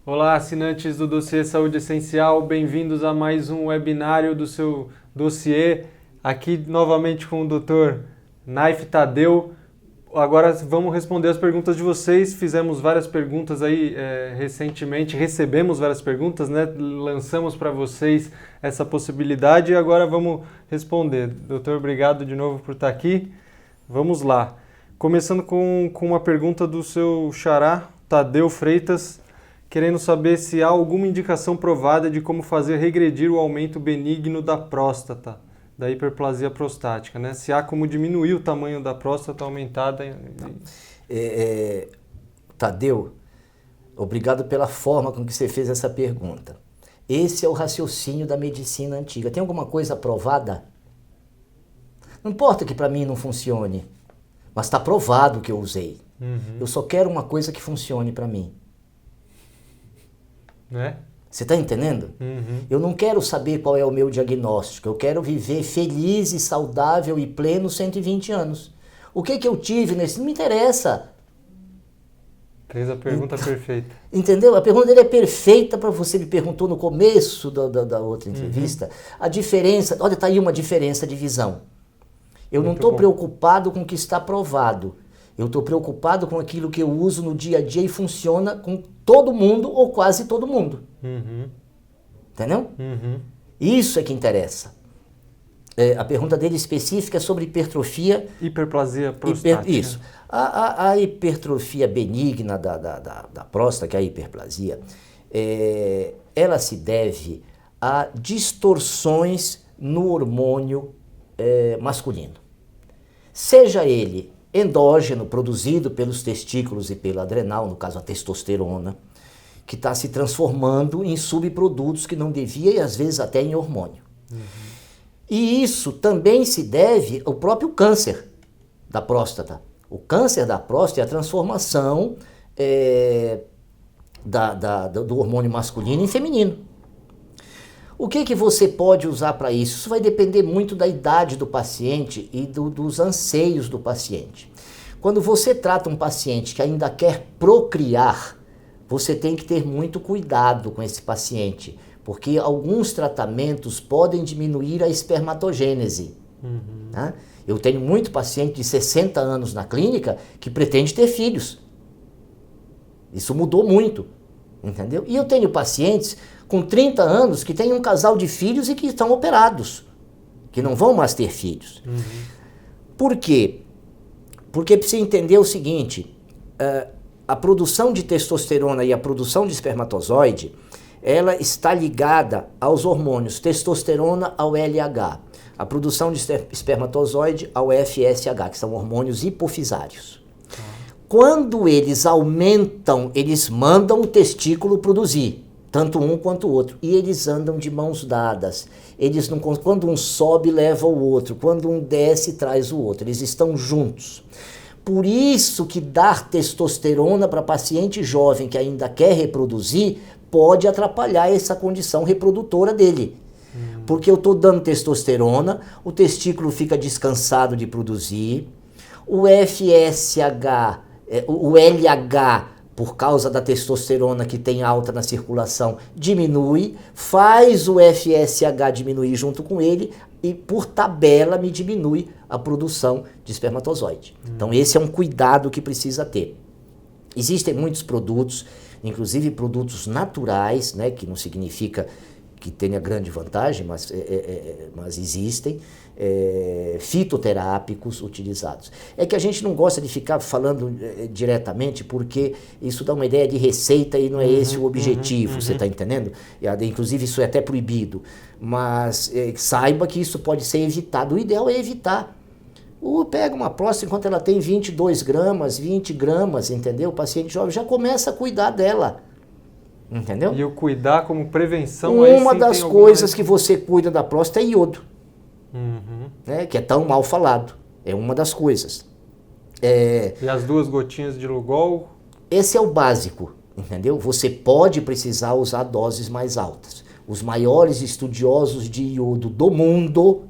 Olá, assinantes do Dossiê Saúde Essencial, bem-vindos a mais um webinário do seu dossiê. Aqui novamente com o Dr. Naif Tadeu. Agora vamos responder as perguntas de vocês. Fizemos várias perguntas aí recentemente, recebemos várias perguntas, né? Lançamos para vocês essa possibilidade e agora vamos responder. Doutor, obrigado de novo por estar aqui. Vamos lá. Começando com uma pergunta do seu xará, Tadeu Freitas, querendo saber se há alguma indicação provada de como fazer regredir o aumento benigno da próstata, da hiperplasia prostática, né? Se há como diminuir o tamanho da próstata aumentada. Tadeu, obrigado pela forma com que você fez essa pergunta. Esse é o raciocínio da medicina antiga. Tem alguma coisa provada? Não importa que para mim não funcione, mas está provado que eu usei. Eu só quero uma coisa que funcione para mim. Né? Você está entendendo? Eu não quero saber qual é o meu diagnóstico. Eu quero viver feliz e saudável e pleno 120 anos. O que eu tive nesse... Não me interessa. Fez a pergunta perfeita. Entendeu? A pergunta dele é perfeita para você me perguntou no começo da outra entrevista. A diferença... Olha, está aí uma diferença de visão. Eu não estou preocupado com o que está provado. Eu estou preocupado com aquilo que eu uso no dia a dia e funciona com todo mundo ou quase todo mundo. Entendeu? Isso é que interessa. A pergunta dele específica é sobre hipertrofia... Hiperplasia prostática. Isso. A hipertrofia benigna da próstata, que é a hiperplasia, ela se deve a distorções no hormônio masculino. Seja ele endógeno, produzido pelos testículos e pela adrenal, no caso a testosterona, que está se transformando em subprodutos que não devia e às vezes até em hormônio. E isso também se deve ao próprio câncer da próstata. O câncer da próstata é a transformação do hormônio masculino em feminino. O que você pode usar para isso? Isso vai depender muito da idade do paciente e dos anseios do paciente. Quando você trata um paciente que ainda quer procriar, você tem que ter muito cuidado com esse paciente, porque alguns tratamentos podem diminuir a espermatogênese. Né? Eu tenho muito paciente de 60 anos na clínica que pretende ter filhos. Isso mudou muito, entendeu? E eu tenho pacientes com 30 anos que têm um casal de filhos e que estão operados, que não vão mais ter filhos. Por quê? Porque precisa entender o seguinte, a produção de testosterona e a produção de espermatozoide, ela está ligada aos hormônios testosterona ao LH, a produção de espermatozoide ao FSH, que são hormônios hipofisários. Quando eles aumentam, eles mandam o testículo produzir, tanto um quanto o outro, e eles andam de mãos dadas. Eles não, quando um sobe, leva o outro, quando um desce, traz o outro, eles estão juntos. Por isso que dar testosterona para paciente jovem que ainda quer reproduzir pode atrapalhar essa condição reprodutora dele. Porque eu estou dando testosterona, o testículo fica descansado de produzir, o FSH, o LH, por causa da testosterona que tem alta na circulação, diminui, faz o FSH diminuir junto com ele e, por tabela, me diminui a produção de espermatozoide. Então, esse é um cuidado que precisa ter. Existem muitos produtos, inclusive produtos naturais, né, que não significa que tenha grande vantagem, mas existem, fitoterápicos utilizados. É que a gente não gosta de ficar falando diretamente porque isso dá uma ideia de receita e não é esse o objetivo, você está entendendo? Inclusive isso é até proibido, mas saiba que isso pode ser evitado. O ideal é evitar. Pega uma próstata enquanto ela tem 22 gramas, 20 gramas, entendeu? O paciente jovem já começa a cuidar dela. Entendeu? E o cuidar como prevenção... Uma das coisas que você cuida da próstata é iodo, né, que é tão mal falado. É uma das coisas. E as 2 gotinhas de Lugol? Esse é o básico, entendeu? Você pode precisar usar doses mais altas. Os maiores estudiosos de iodo do mundo,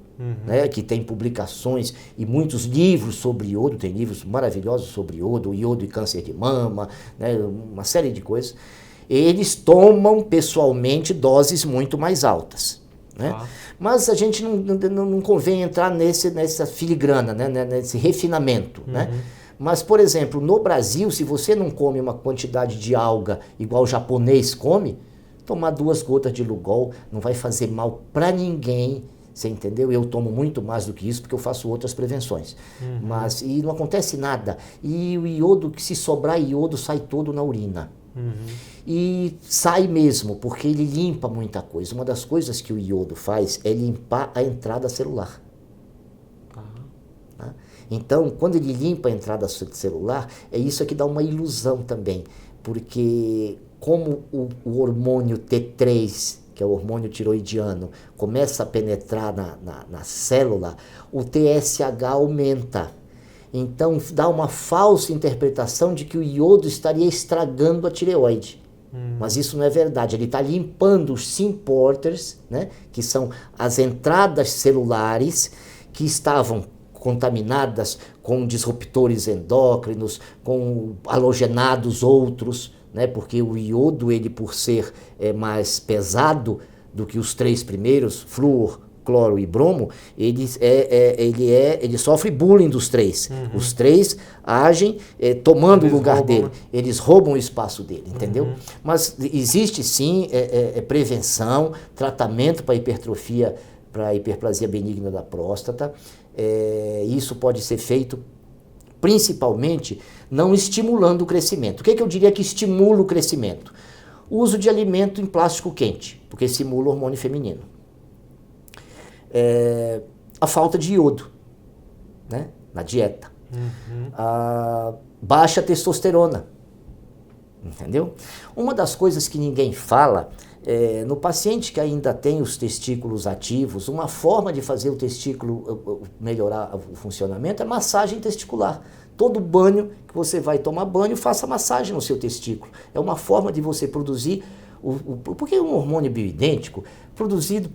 né, que tem publicações e muitos livros sobre iodo, tem livros maravilhosos sobre iodo e câncer de mama, né, uma série de coisas. eles tomam pessoalmente doses muito mais altas, né? Mas a gente não convém entrar nessa filigrana, né? Nesse refinamento, né? Mas, por exemplo, no Brasil, se você não come uma quantidade de alga igual o japonês come, tomar 2 gotas de Lugol não vai fazer mal para ninguém, você entendeu? Eu tomo muito mais do que isso porque eu faço outras prevenções. Mas, e não acontece nada. E o iodo, que se sobrar iodo, sai todo na urina. E sai mesmo, porque ele limpa muita coisa. Uma das coisas que o iodo faz é limpar a entrada celular. Tá? Então, quando ele limpa a entrada celular, é isso que dá uma ilusão também. Porque como o hormônio T3, que é o hormônio tiroidiano, começa a penetrar na célula, o TSH aumenta. Então dá uma falsa interpretação de que o iodo estaria estragando a tireoide. Mas isso não é verdade, ele está limpando os symporters, né, que são as entradas celulares que estavam contaminadas com disruptores endócrinos, com halogenados outros, né, porque o iodo, ele por ser mais pesado do que os 3 primeiros, flúor, cloro e bromo, ele sofre bullying dos 3. Os 3 agem tomando o lugar dele. Eles roubam o espaço dele, entendeu? Mas existe sim prevenção, tratamento para hipertrofia, para hiperplasia benigna da próstata. Isso pode ser feito principalmente não estimulando o crescimento. O que eu diria que estimula o crescimento? O uso de alimento em plástico quente, porque estimula o hormônio feminino. A falta de iodo, né, na dieta. A baixa testosterona, entendeu? Uma das coisas que ninguém fala, no paciente que ainda tem os testículos ativos, uma forma de fazer o testículo melhorar o funcionamento é massagem testicular. Todo banho que você vai tomar banho, faça massagem no seu testículo. É uma forma de você produzir, porque é um hormônio bioidêntico, produzido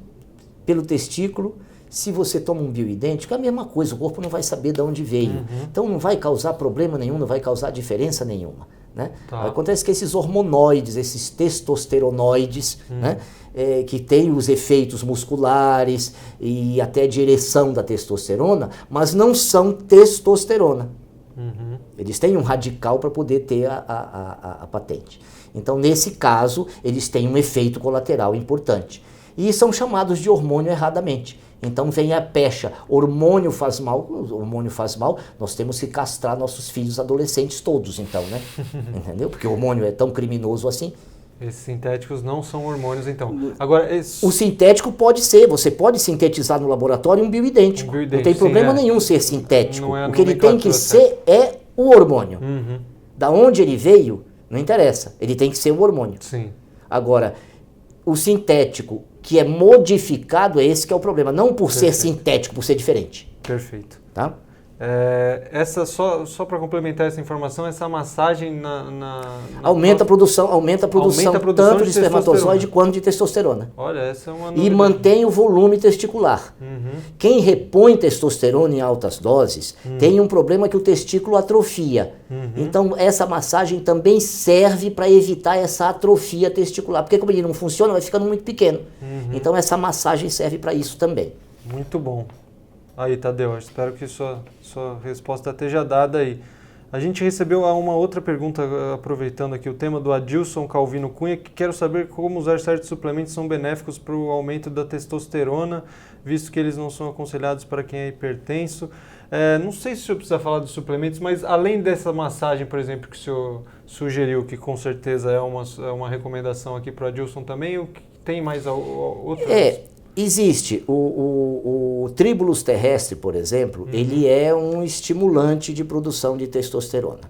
pelo testículo. Se você toma um bioidêntico, é a mesma coisa, o corpo não vai saber de onde veio. Então não vai causar problema nenhum, não vai causar diferença nenhuma. Né? Acontece que esses hormonoides, esses testosteronoides, né, que têm os efeitos musculares e até direção da testosterona, mas não são testosterona. Eles têm um radical para poder ter a patente. Então, nesse caso, eles têm um efeito colateral importante. E são chamados de hormônio erradamente. Então vem a pecha, hormônio faz mal, nós temos que castrar nossos filhos adolescentes todos, então, né? Entendeu? Porque o hormônio é tão criminoso assim. Esses sintéticos não são hormônios, então. Agora, o sintético pode ser, você pode sintetizar no laboratório um bioidêntico. Não tem problema nenhum ser sintético. O que ele tem que ser é o hormônio. Da onde ele veio, não interessa. Ele tem que ser o hormônio. Sim. Agora, o sintético que é modificado, é esse que é o problema. Não por ser sintético, por ser diferente. Perfeito. Tá? Só para complementar essa informação, essa massagem aumenta a produção tanto de espermatozoide quanto de testosterona. Olha, essa é uma novidade. E mantém o volume testicular. Quem repõe testosterona em altas doses tem um problema que o testículo atrofia. Então essa massagem também serve para evitar essa atrofia testicular, porque como ele não funciona, vai ficando muito pequeno. Então essa massagem serve para isso também. Muito bom. Aí, Tadeu, espero que sua resposta esteja dada aí. A gente recebeu uma outra pergunta, aproveitando aqui o tema do Adilson Calvino Cunha, que quero saber como usar certos suplementos são benéficos para o aumento da testosterona, visto que eles não são aconselhados para quem é hipertenso. Não sei se o senhor precisa falar dos suplementos, mas além dessa massagem, por exemplo, que o senhor sugeriu, que com certeza é uma recomendação aqui para o Adilson também, o que tem mais outras? Existe. O Tribulus terrestre, por exemplo, ele é um estimulante de produção de testosterona.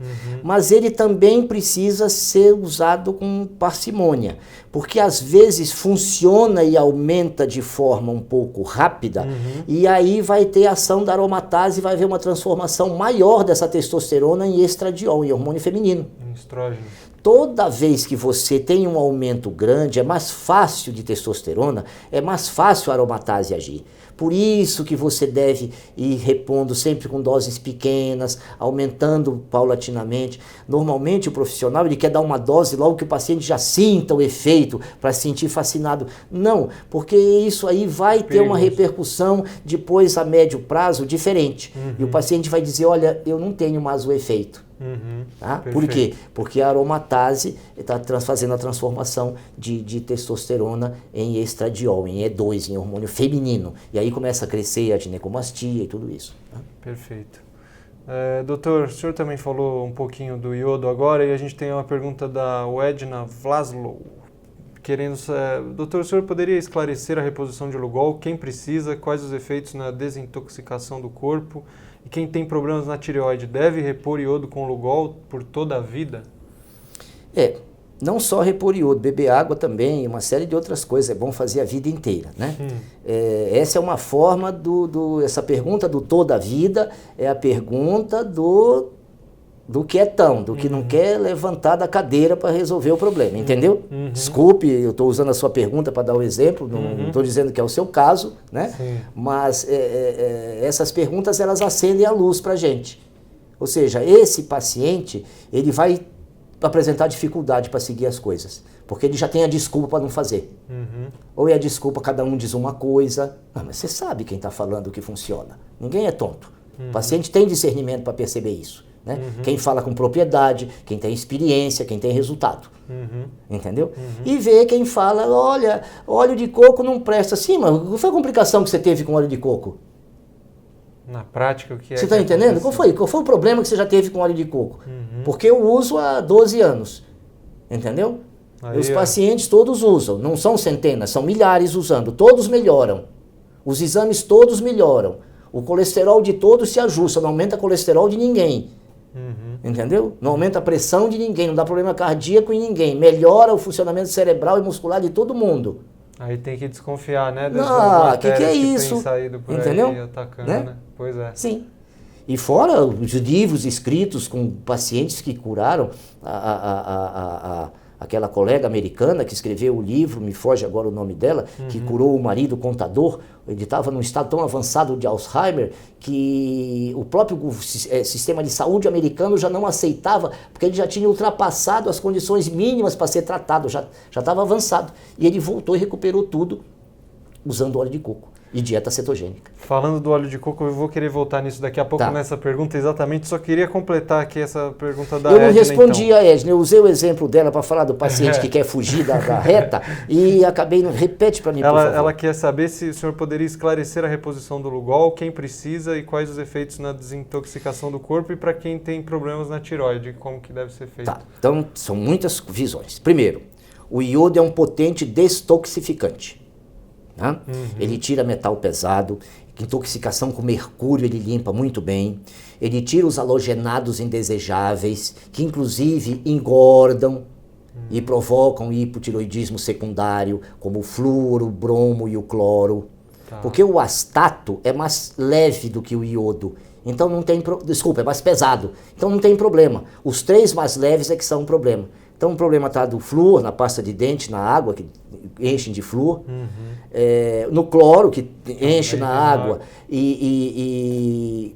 Mas ele também precisa ser usado com parcimônia, porque às vezes funciona e aumenta de forma um pouco rápida, e aí vai ter ação da aromatase e vai haver uma transformação maior dessa testosterona em estradiol, em hormônio feminino. Estrógeno. Toda vez que você tem um aumento grande, é mais fácil de testosterona, é mais fácil a aromatase agir. Por isso que você deve ir repondo sempre com doses pequenas, aumentando paulatinamente. Normalmente o profissional ele quer dar uma dose logo que o paciente já sinta o efeito, para se sentir fascinado. Não, porque isso aí vai ter uma repercussão depois a médio prazo diferente. E o paciente vai dizer, olha, eu não tenho mais o efeito. Tá? Por quê? Porque a aromatase está fazendo a transformação de testosterona em estradiol, em E2, em hormônio feminino. E aí começa a crescer a ginecomastia e tudo isso. Tá? Perfeito. Doutor, o senhor também falou um pouquinho do iodo agora e a gente tem uma pergunta da Edna Vlaslow. Doutor, o senhor poderia esclarecer a reposição de Lugol? Quem precisa? Quais os efeitos na desintoxicação do corpo? E quem tem problemas na tireoide deve repor iodo com Lugol por toda a vida? Não só repor iodo, beber água também, uma série de outras coisas, é bom fazer a vida inteira, né? Essa é uma forma essa pergunta do toda a vida é a pergunta do quietão, do que não quer levantar da cadeira para resolver o problema, entendeu? Desculpe, eu estou usando a sua pergunta para dar o exemplo, não estou dizendo que é o seu caso, né? Mas essas perguntas elas acendem a luz para a gente. Ou seja, esse paciente ele vai apresentar dificuldade para seguir as coisas, porque ele já tem a desculpa para não fazer. Ou é a desculpa, cada um diz uma coisa. Não, mas você sabe quem está falando o que funciona. Ninguém é tonto. O paciente tem discernimento para perceber isso. Né? Quem fala com propriedade, quem tem experiência, quem tem resultado. Entendeu? E vê quem fala, olha, óleo de coco não presta. Sim, mas qual foi a complicação que você teve com óleo de coco? Na prática, o que é? Você está entendendo? Qual foi o problema que você já teve com óleo de coco? Porque eu uso há 12 anos. Entendeu? Os pacientes todos usam. Não são centenas, são milhares usando. Todos melhoram. Os exames todos melhoram. O colesterol de todos se ajusta. Não aumenta o colesterol de ninguém. Entendeu? Não aumenta a pressão de ninguém. Não dá problema cardíaco em ninguém. Melhora o funcionamento cerebral e muscular de todo mundo. Aí tem que desconfiar, né? Que é isso? Tem saído por entendeu? Aí atacando, né? Pois é. Sim. E fora os livros escritos com pacientes que curaram, aquela colega americana que escreveu o livro, me foge agora o nome dela, que curou o marido contador, ele estava num estado tão avançado de Alzheimer que o próprio sistema de saúde americano já não aceitava, porque ele já tinha ultrapassado as condições mínimas para ser tratado, já estava avançado. E ele voltou e recuperou tudo usando óleo de coco e dieta cetogênica. Falando do óleo de coco, eu vou querer voltar nisso daqui a pouco nessa pergunta exatamente, só queria completar aqui essa pergunta da Edna. Eu não respondi a Edna, eu usei o exemplo dela para falar do paciente que quer fugir da reta e acabei, repete para mim, por favor. Ela quer saber se o senhor poderia esclarecer a reposição do Lugol, quem precisa e quais os efeitos na desintoxicação do corpo e para quem tem problemas na tireoide, como que deve ser feito. Então são muitas visões. Primeiro, o iodo é um potente destoxificante. Ele tira metal pesado, intoxicação com mercúrio ele limpa muito bem, ele tira os halogenados indesejáveis, que inclusive engordam e provocam hipotiroidismo secundário, como o flúor, o bromo e o cloro. Porque o astato é mais leve do que o iodo, então não tem é mais pesado, então não tem problema. Os três mais leves é que são um problema. Então o problema está do flúor, na pasta de dente, na água, que enchem de flúor, no cloro, que enche na água, e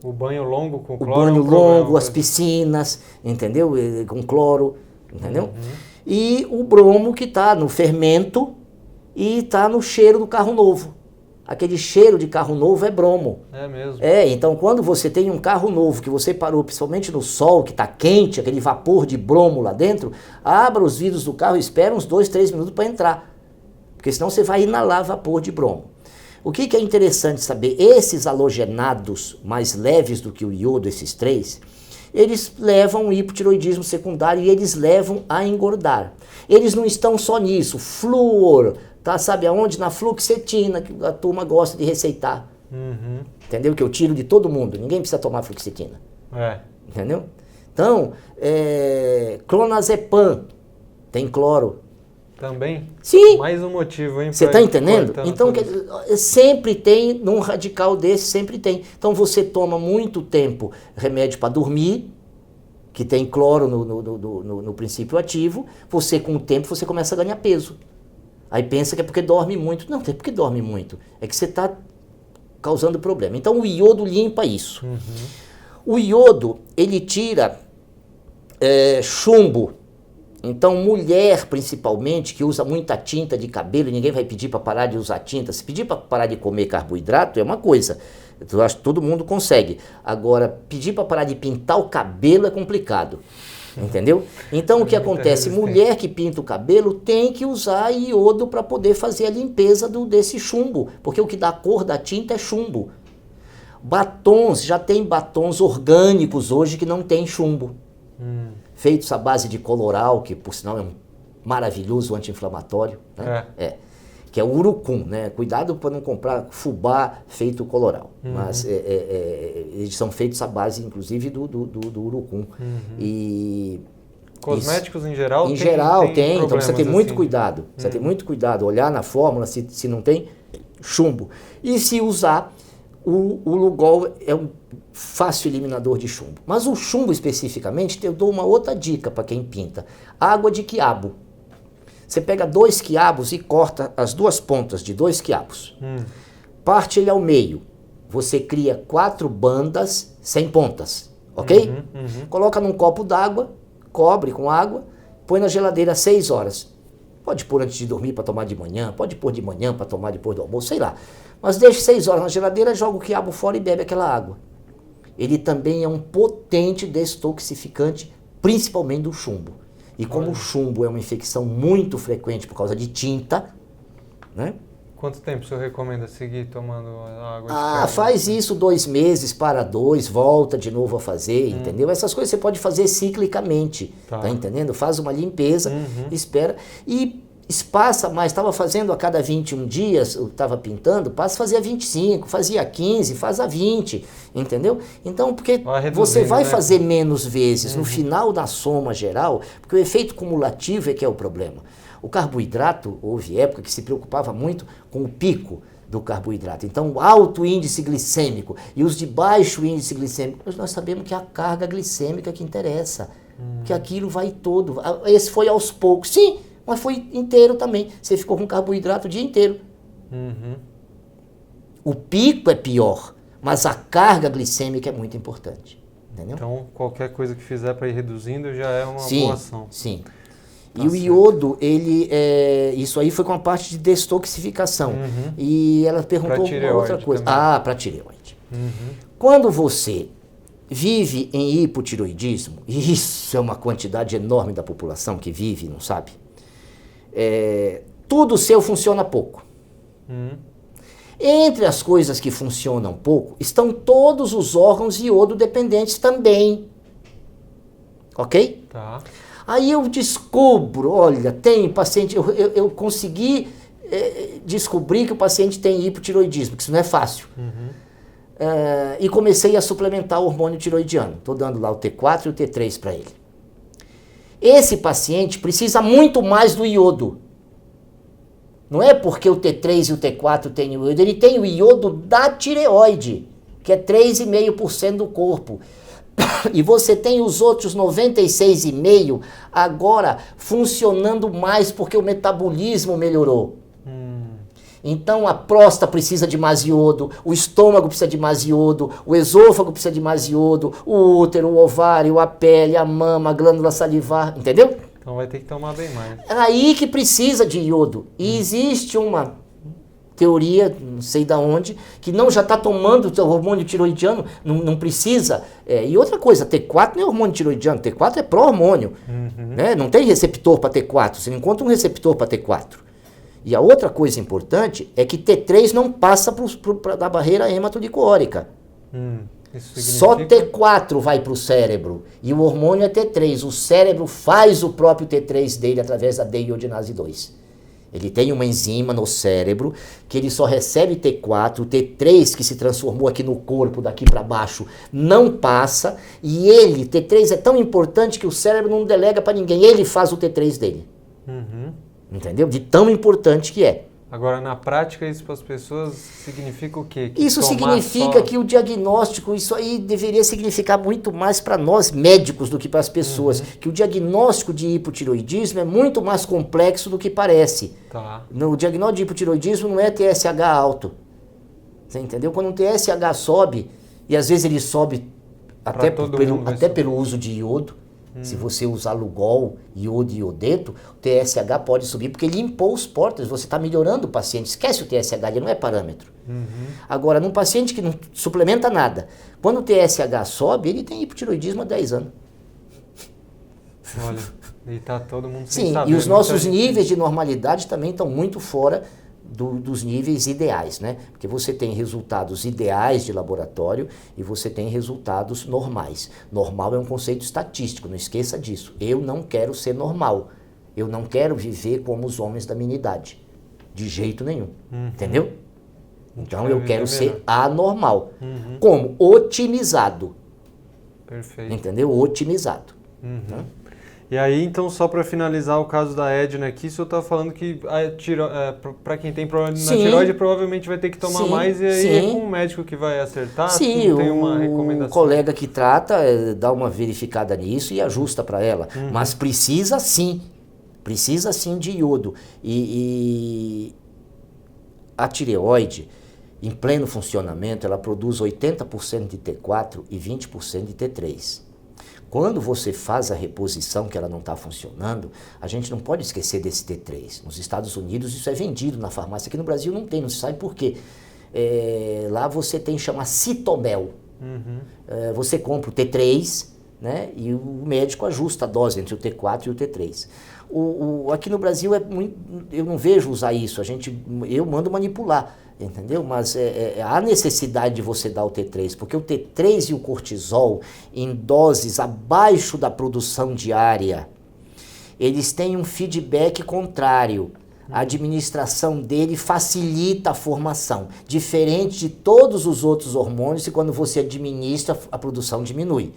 o banho longo com cloro. O banho longo, as piscinas, entendeu? Com cloro, entendeu? E o bromo que está no fermento e está no cheiro do carro novo. Aquele cheiro de carro novo é bromo. É mesmo? Então quando você tem um carro novo que você parou, principalmente no sol, que está quente, aquele vapor de bromo lá dentro, abra os vidros do carro e espera uns 2, 3 minutos para entrar. Porque senão você vai inalar vapor de bromo. O que é interessante saber? Esses halogenados mais leves do que o iodo, esses três, eles levam o hipotiroidismo secundário e eles levam a engordar. Eles não estão só nisso. Flúor, sabe aonde? Na fluoxetina, que a turma gosta de receitar. Entendeu? Que eu tiro de todo mundo. Ninguém precisa tomar fluoxetina. Entendeu? Então, clonazepam, tem cloro. Também? Sim. Mais um motivo, hein? Você está entendendo? Então, sempre tem, num radical desse, sempre tem. Então, você toma muito tempo remédio para dormir, que tem cloro no princípio ativo, você com o tempo você começa a ganhar peso. Aí pensa que é porque dorme muito. Não, não é porque dorme muito. É que você está causando problema. Então o iodo limpa isso. O iodo, ele tira chumbo. Então mulher, principalmente, que usa muita tinta de cabelo, ninguém vai pedir para parar de usar tinta. Se pedir para parar de comer carboidrato é uma coisa. Eu acho que todo mundo consegue. Agora, pedir para parar de pintar o cabelo é complicado. Entendeu? Então o que acontece? Mulher que pinta o cabelo tem que usar iodo para poder fazer a limpeza desse chumbo. Porque o que dá a cor da tinta é chumbo. Batons, já tem batons orgânicos hoje que não tem chumbo. Feitos à base de coloral, que por sinal é um maravilhoso anti-inflamatório. Né? Que é o urucum, né? Cuidado para não comprar fubá feito coloral. Mas eles são feitos à base, inclusive, do urucum. E cosméticos isso, em geral? Em geral tem. Então precisa ter muito cuidado. Precisa ter muito cuidado. Olhar na fórmula se não tem chumbo. E se usar, o Lugol é um fácil eliminador de chumbo. Mas o chumbo especificamente, eu dou uma outra dica para quem pinta. Água de quiabo. Você pega 2 quiabos e corta as 2 pontas de 2 quiabos. Parte ele ao meio. Você cria 4 bandas sem pontas, ok? Coloca num copo d'água, cobre com água, põe na geladeira 6 horas. Pode pôr antes de dormir para tomar de manhã, pode pôr de manhã para tomar depois do almoço, sei lá. Mas deixe 6 horas na geladeira, joga o quiabo fora e bebe aquela água. Ele também é um potente desintoxificante, principalmente do chumbo. E como o chumbo é uma infecção muito frequente por causa de tinta, né? Quanto tempo o senhor recomenda seguir tomando a água de quiabo? Faz isso 2 meses, para 2, volta de novo a fazer, entendeu? Essas coisas você pode fazer ciclicamente, tá entendendo? Faz uma limpeza, espera e espaça mais. Estava fazendo a cada 21 dias, eu estava pintando, passa a fazer a 25, fazia a 15, faz a 20, entendeu? Então, porque você vai fazer menos vezes no final da soma geral, porque o efeito cumulativo é que é o problema. O carboidrato, houve época que se preocupava muito com o pico do carboidrato. Então, alto índice glicêmico e os de baixo índice glicêmico, nós sabemos que é a carga glicêmica que interessa, que aquilo vai todo. Esse foi aos poucos, sim, mas foi inteiro também. Você ficou com carboidrato o dia inteiro. O pico é pior, mas a carga glicêmica é muito importante. Entendeu? Então, qualquer coisa que fizer para ir reduzindo já é uma boa ação. Sim. E o iodo, isso aí foi com a parte de desintoxificação. E ela perguntou uma outra coisa. Também. Para tireoide. Quando você vive em hipotiroidismo, e isso é uma quantidade enorme da população que vive, não sabe? Tudo seu funciona pouco. Entre as coisas que funcionam pouco, estão todos os órgãos iodo dependentes também. Ok? Tá. Aí eu descubro, olha, tem paciente, eu consegui descobrir que o paciente tem hipotiroidismo, que isso não é fácil. E comecei a suplementar o hormônio tiroidiano. Estou dando lá o T4 e o T3 para ele. Esse paciente precisa muito mais do iodo. Não é porque o T3 e o T4 têm o iodo, ele tem o iodo da tireoide, que é 3,5% do corpo. E você tem os outros 96,5% agora funcionando mais porque o metabolismo melhorou. Então a próstata precisa de mais iodo, o estômago precisa de mais iodo, o esôfago precisa de mais iodo, o útero, o ovário, a pele, a mama, a glândula salivar, entendeu? Então vai ter que tomar bem mais. É aí que precisa de iodo. E existe uma teoria, não sei de onde, que não já está tomando o hormônio tiroidiano, não precisa. E outra coisa, T4 não é hormônio tiroidiano, T4 é pró-hormônio. Né? Não tem receptor para T4, você não encontra um receptor para T4. E a outra coisa importante é que T3 não passa da barreira hematodicoórica. Só T4 vai para o cérebro e o hormônio é T3. O cérebro faz o próprio T3 dele através da deiodinase 2. Ele tem uma enzima no cérebro que ele só recebe T4, o T3 que se transformou aqui no corpo, daqui para baixo, não passa. E ele, T3 é tão importante que o cérebro não delega para ninguém, ele faz o T3 dele. Entendeu? De tão importante que é. Agora, na prática, isso para as pessoas significa o quê? Que isso tomar significa só... que o diagnóstico, isso aí deveria significar muito mais para nós médicos do que para as pessoas, que o diagnóstico de hipotireoidismo é muito mais complexo do que parece. Tá. O diagnóstico de hipotireoidismo não é TSH alto. Você entendeu? Quando um TSH sobe, e às vezes ele sobe até pelo uso de iodo, se você usar Lugol, iodo e iodeto, o TSH pode subir, porque ele limpou os pórteres, você está melhorando o paciente. Esquece o TSH, ele não é parâmetro. Agora, num paciente que não suplementa nada, quando o TSH sobe, ele tem hipotireoidismo há 10 anos. Olha, e tá todo mundo sem Sim, saber. e os nossos níveis de normalidade também estão muito fora dos níveis ideais, né? Porque você tem resultados ideais de laboratório e você tem resultados normais. Normal é um conceito estatístico, não esqueça disso. Eu não quero ser normal. Eu não quero viver como os homens da minha idade. De jeito nenhum. Entendeu? Então eu quero ser anormal. Como? Otimizado. Perfeito. Entendeu? Otimizado. Tá? E aí, então, só para finalizar o caso da Edna aqui, o senhor está falando que para quem tem problema na tireoide, provavelmente vai ter que tomar mais, e aí é com o médico que vai acertar? Sim, não tem uma recomendação? O colega que trata dá uma verificada nisso e ajusta para ela. Mas precisa sim de iodo. E a tireoide, em pleno funcionamento, ela produz 80% de T4 e 20% de T3. Quando você faz a reposição que ela não está funcionando, a gente não pode esquecer desse T3. Nos Estados Unidos isso é vendido na farmácia, aqui no Brasil não tem, não se sabe por quê. Lá você tem, chama Citomel. Você compra o T3, né, e o médico ajusta a dose entre o T4 e o T3. Aqui no Brasil eu não vejo usar isso, eu mando manipular. Entendeu? Mas há necessidade de você dar o T3, porque o T3 e o cortisol, em doses abaixo da produção diária, eles têm um feedback contrário. A administração dele facilita a formação, diferente de todos os outros hormônios, e quando você administra, a produção diminui.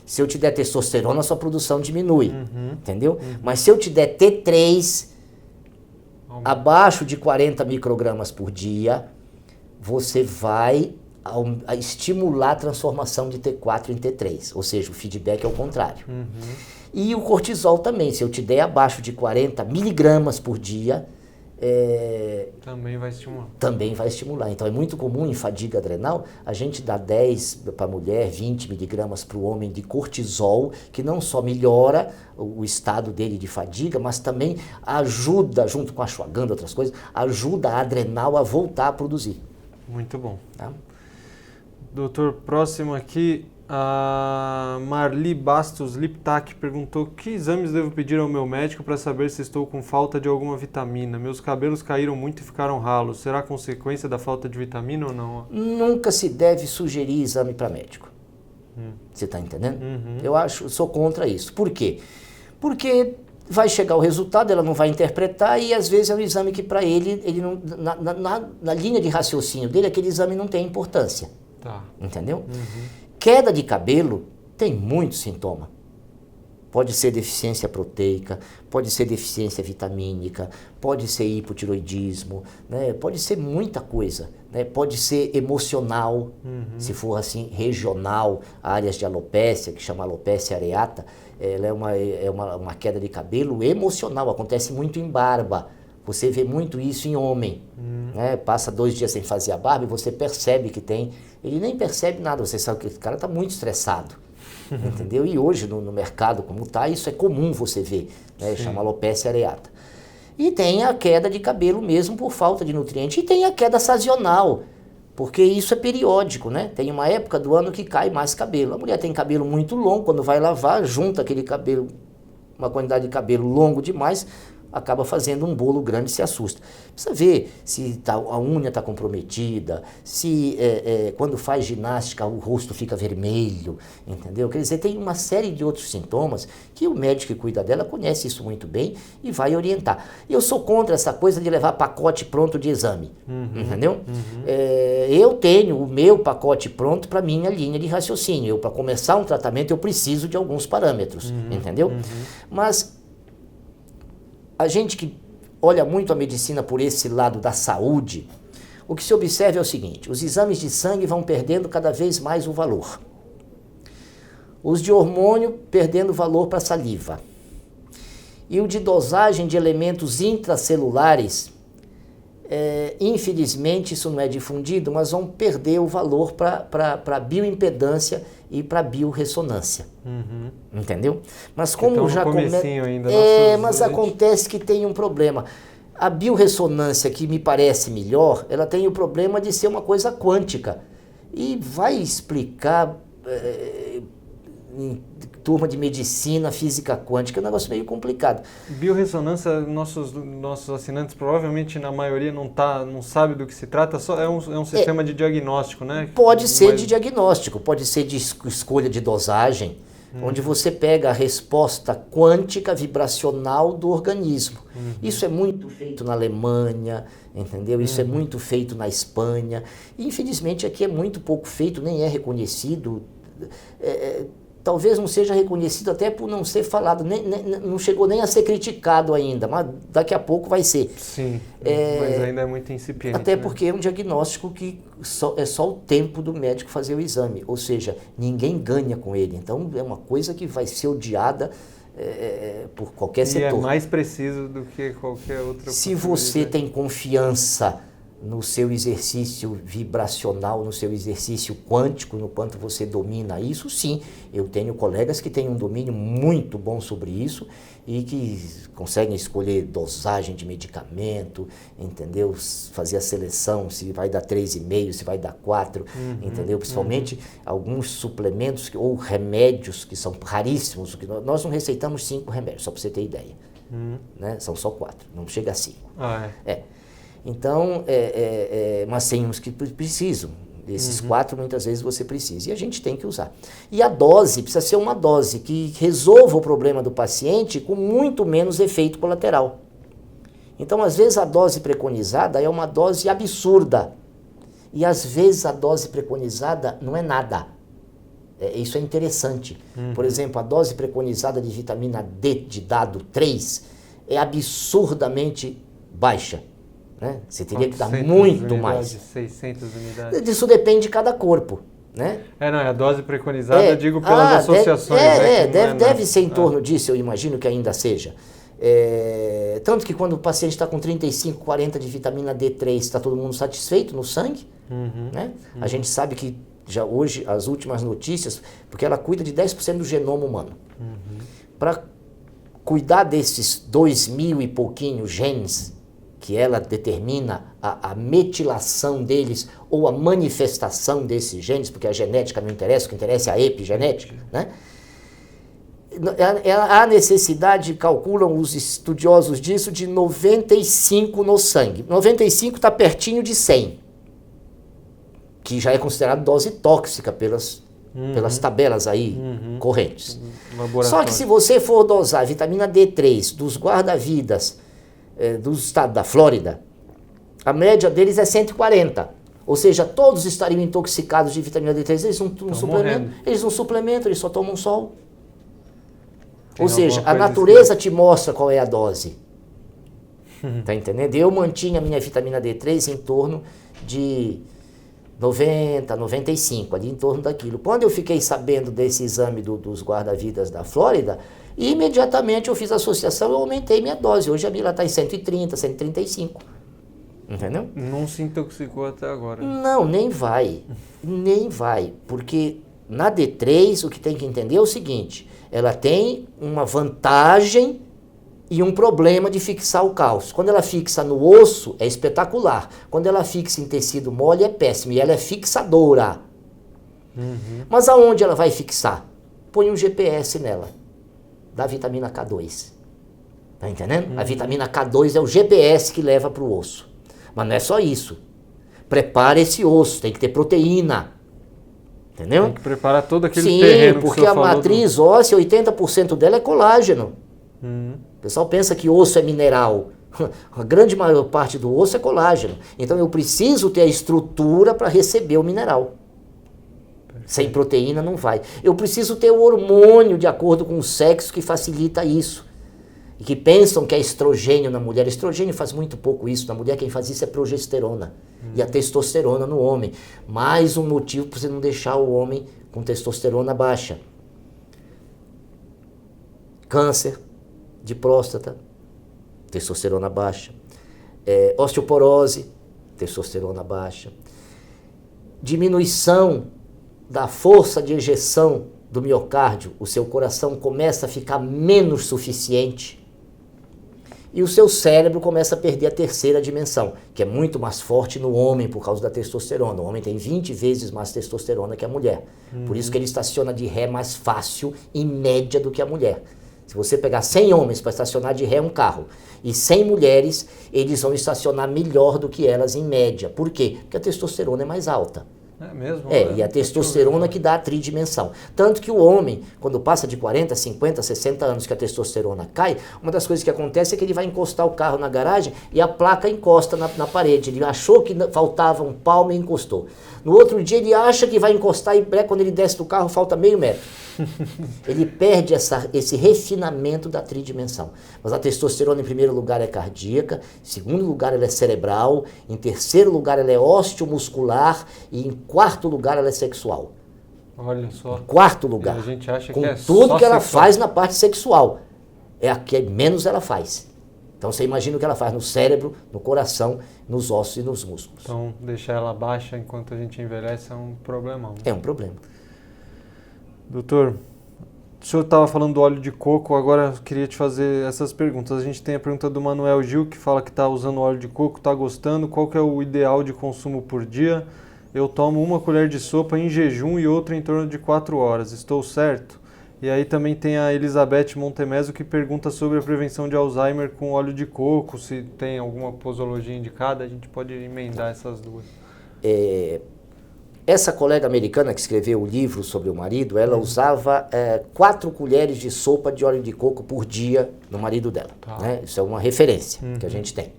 Se eu te der testosterona, a sua produção diminui, entendeu? Mas se eu te der T3... abaixo de 40 microgramas por dia, você vai estimular a transformação de T4 em T3, ou seja, o feedback é o contrário. E o cortisol também, se eu te der abaixo de 40 miligramas por dia, também vai estimular. Também vai estimular. Então é muito comum em fadiga adrenal, a gente dá 10 para a mulher, 20 miligramas para o homem de cortisol, que não só melhora o estado dele de fadiga, mas também ajuda, junto com a ashwagandha e outras coisas, ajuda a adrenal a voltar a produzir. Muito bom. Tá? Doutor, próximo aqui, a Marli Bastos Liptak perguntou: que exames devo pedir ao meu médico para saber se estou com falta de alguma vitamina? Meus cabelos caíram muito e ficaram ralos. Será consequência da falta de vitamina ou não? Nunca se deve sugerir exame para médico. Você está entendendo? Eu sou contra isso. Por quê? Porque vai chegar o resultado, ela não vai interpretar, e às vezes é um exame que para ele não, na linha de raciocínio dele, aquele exame não tem importância. Tá. Entendeu? Queda de cabelo tem muito sintoma. Pode ser deficiência proteica, pode ser deficiência vitamínica, pode ser hipotiroidismo, né? Pode ser muita coisa, né? Pode ser emocional, se for assim, regional, áreas de alopécia, que chama alopécia areata, ela é uma queda de cabelo emocional, acontece muito em barba. Você vê muito isso em homem, né? Passa 2 dias sem fazer a barba e você percebe que tem. Ele nem percebe nada, você sabe que esse cara está muito estressado, entendeu? E hoje no mercado como está, isso é comum você ver, né? Chama alopecia areata. E tem a queda de cabelo mesmo por falta de nutriente, e tem a queda sazonal, porque isso é periódico, né? Tem uma época do ano que cai mais cabelo. A mulher tem cabelo muito longo, quando vai lavar, junta aquele cabelo, uma quantidade de cabelo longo demais, acaba fazendo um bolo grande e se assusta. Precisa ver se a unha está comprometida, se quando faz ginástica o rosto fica vermelho, entendeu? Quer dizer, tem uma série de outros sintomas que o médico que cuida dela conhece isso muito bem e vai orientar. Eu sou contra essa coisa de levar pacote pronto de exame, entendeu? Eu tenho o meu pacote pronto para minha linha de raciocínio. Para começar um tratamento eu preciso de alguns parâmetros, entendeu? Mas a gente que olha muito a medicina por esse lado da saúde, o que se observa é o seguinte: os exames de sangue vão perdendo cada vez mais o valor. Os de hormônio perdendo valor para a saliva. E o de dosagem de elementos intracelulares, infelizmente isso não é difundido, mas vão perder o valor para a bioimpedância e para a biorressonância. Entendeu? Mas como então, já ainda, mas acontece que tem um problema. A biorressonância, que me parece melhor, ela tem o problema de ser uma coisa quântica. E vai explicar em turma de medicina, física quântica, é um negócio meio complicado. Biorressonância, nossos assinantes provavelmente na maioria não sabe do que se trata, só é um sistema de diagnóstico, né? Pode ser de diagnóstico, pode ser de escolha de dosagem, onde você pega a resposta quântica vibracional do organismo. Isso é muito feito na Alemanha, entendeu? Isso é muito feito na Espanha. E, infelizmente, aqui é muito pouco feito, nem é reconhecido. Talvez não seja reconhecido até por não ser falado, não chegou nem a ser criticado ainda, mas daqui a pouco vai ser. Sim, mas ainda é muito incipiente. Até porque é um diagnóstico que é só o tempo do médico fazer o exame, ou seja, ninguém ganha com ele. Então é uma coisa que vai ser odiada por qualquer setor. E é mais preciso do que qualquer outra. Se você tem confiança no seu exercício vibracional, no seu exercício quântico, no quanto você domina isso, sim. Eu tenho colegas que têm um domínio muito bom sobre isso e que conseguem escolher dosagem de medicamento, entendeu? Fazer a seleção, se vai dar 3,5, se vai dar 4, entendeu? Principalmente alguns suplementos ou remédios que são raríssimos. Nós não receitamos 5 remédios, só para você ter ideia. Né? São só 4, não chega a 5. Então, mas tem uns que precisam. Desses 4, muitas vezes você precisa. E a gente tem que usar. E a dose precisa ser uma dose que resolva o problema do paciente com muito menos efeito colateral. Então, às vezes, a dose preconizada é uma dose absurda. E, às vezes, a dose preconizada não é nada. Isso é interessante. Por exemplo, a dose preconizada de vitamina D de dado 3 é absurdamente baixa. Né? Você teria que dar muito mais. 600 unidades. Isso depende de cada corpo. Né? A dose preconizada, eu digo pelas associações. Deve ser em torno disso, eu imagino que ainda seja. Tanto que quando o paciente está com 35, 40 de vitamina D3, está todo mundo satisfeito no sangue. Né? A gente sabe que já hoje, as últimas notícias, porque ela cuida de 10% do genoma humano. Para cuidar desses 2.000 e pouquinho genes, que ela determina a metilação deles ou a manifestação desses genes, porque a genética não interessa, o que interessa é a epigenética, né? Há necessidade, calculam os estudiosos disso, de 95 no sangue. 95 está pertinho de 100, que já é considerado dose tóxica pelas tabelas aí correntes. Só que se você for dosar vitamina D3 dos guarda-vidas do estado da Flórida, a média deles é 140. Ou seja, todos estariam intoxicados de vitamina D3. Eles não suplementam, eles só tomam sol. Ou seja, a natureza te mostra qual é a dose. Tá entendendo? Eu mantinha a minha vitamina D3 em torno de 90, 95, ali em torno daquilo. Quando eu fiquei sabendo desse exame dos guarda-vidas da Flórida, imediatamente eu fiz a associação e eu aumentei minha dose. Hoje a minha está em 130, 135. Entendeu? Não se intoxicou até agora. Não, nem vai. Nem vai. Porque na D3 o que tem que entender é o seguinte: ela tem uma vantagem e um problema de fixar o cálcio. Quando ela fixa no osso, é espetacular. Quando ela fixa em tecido mole, é péssimo. E ela é fixadora. Mas aonde ela vai fixar? Põe um GPS nela, da vitamina K2. Tá entendendo? A vitamina K2 é o GPS que leva para o osso. Mas não é só isso. Prepara esse osso, tem que ter proteína. Entendeu? Tem que preparar todo aquele terreno que porque a matriz óssea, 80% dela é colágeno. O pessoal pensa que osso é mineral. A grande maior parte do osso é colágeno. Então eu preciso ter a estrutura para receber o mineral. Sem proteína não vai. Eu preciso ter o hormônio de acordo com o sexo que facilita isso. e que pensam que é estrogênio na mulher. Estrogênio faz muito pouco isso. Na mulher quem faz isso é progesterona e a testosterona no homem. Mais um motivo para você não deixar o homem com testosterona baixa. Câncer de próstata, testosterona baixa. Osteoporose, testosterona baixa. Diminuição da força de ejeção do miocárdio, o seu coração começa a ficar menos suficiente e o seu cérebro começa a perder a terceira dimensão, que é muito mais forte no homem por causa da testosterona. O homem tem 20 vezes mais testosterona que a mulher. Por isso que ele estaciona de ré mais fácil, em média, do que a mulher. Se você pegar 100 homens para estacionar de ré um carro e 100 mulheres, eles vão estacionar melhor do que elas em média. Por quê? Porque a testosterona é mais alta. É mesmo? E a testosterona que dá a tridimensão. Tanto que o homem, quando passa de 40, 50, 60 anos que a testosterona cai, uma das coisas que acontece é que ele vai encostar o carro na garagem e a placa encosta na parede. Ele achou que faltava um palmo e encostou. No outro dia ele acha que vai encostar e quando ele desce do carro falta meio metro. Ele perde esse refinamento da tridimensão. Mas a testosterona, em primeiro lugar, é cardíaca, em segundo lugar, ela é cerebral, em terceiro lugar, ela é osteomuscular e em quarto lugar, ela é sexual. Olha só. Em quarto lugar. E a gente acha com que é tudo só que ela sexual. faz na parte sexual. É a que menos ela faz. Então você imagina o que ela faz no cérebro, no coração, nos ossos e nos músculos. Então, deixar ela baixa enquanto a gente envelhece é um problemão. É um problema. Doutor, o senhor estava falando do óleo de coco, agora eu queria te fazer essas perguntas. A gente tem a pergunta do Manuel Gil, que fala que está usando óleo de coco, está gostando. Qual que é o ideal de consumo por dia? Eu tomo 1 colher de sopa em jejum e outra em torno de 4 horas. Estou certo? E aí também tem a Elizabeth Montemeso, que pergunta sobre a prevenção de Alzheimer com óleo de coco, se tem alguma posologia indicada. A gente pode emendar essas duas. Essa colega americana que escreveu o livro sobre o marido, ela usava 4 colheres de sopa de óleo de coco por dia no marido dela. Tá. Né? Isso é uma referência que a gente tem.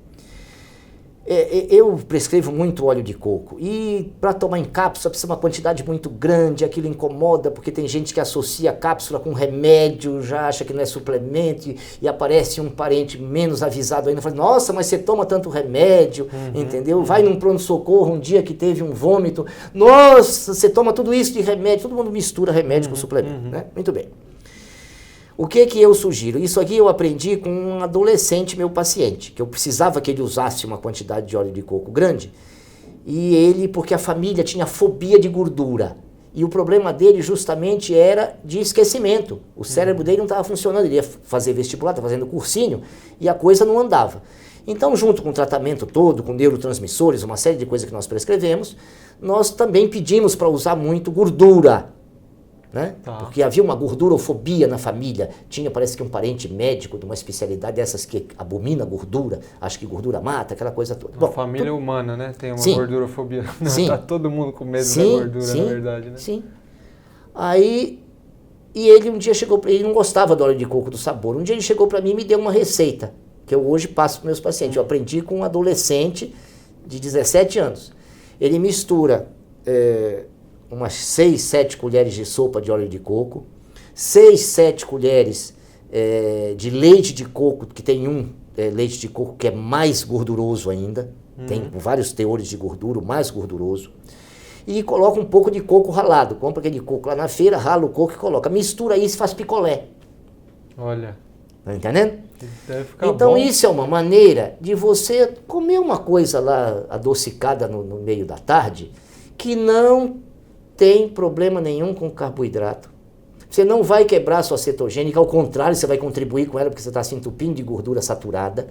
Eu prescrevo muito óleo de coco e para tomar em cápsula precisa uma quantidade muito grande, aquilo incomoda porque tem gente que associa a cápsula com remédio, já acha que não é suplemento e aparece um parente menos avisado ainda, fala, nossa, mas você toma tanto remédio, entendeu? Vai num pronto-socorro um dia que teve um vômito, nossa, você toma tudo isso de remédio, todo mundo mistura remédio com suplemento, né? Muito bem. O que eu sugiro? Isso aqui eu aprendi com um adolescente, meu paciente, que eu precisava que ele usasse uma quantidade de óleo de coco grande, e ele, porque a família tinha fobia de gordura, e o problema dele justamente era de esquecimento. O cérebro dele não estava funcionando, ele ia fazer vestibular, estava fazendo cursinho, e a coisa não andava. Então, junto com o tratamento todo, com neurotransmissores, uma série de coisas que nós prescrevemos, nós também pedimos para usar muito gordura. Né? Tá. Porque havia uma gordurofobia na família, tinha parece que um parente médico de uma especialidade dessas que abomina gordura, acha que gordura mata, aquela coisa toda. Uma família humana, né? Tem uma Sim. gordurofobia. Sim. Tá todo mundo com medo Sim, da gordura, sim, na verdade, né? Sim. Aí, e ele um dia chegou, ele não gostava do óleo de coco, do sabor. Um dia ele chegou para mim e me deu uma receita, que eu hoje passo para meus pacientes. Eu aprendi com um adolescente de 17 anos. Ele mistura umas 6, 7 colheres de sopa de óleo de coco, 6, 7 colheres de leite de coco, que tem leite de coco que é mais gorduroso ainda, tem vários teores de gordura, o mais gorduroso, e coloca um pouco de coco ralado, compra aquele coco lá na feira, rala o coco e coloca, mistura isso e faz picolé. Olha. Tá entendendo? Deve ficar Então bom. isso é uma maneira de você comer uma coisa lá adocicada no meio da tarde, que não tem problema nenhum com carboidrato. Você não vai quebrar a sua cetogênica, ao contrário, você vai contribuir com ela porque você está se entupindo de gordura saturada.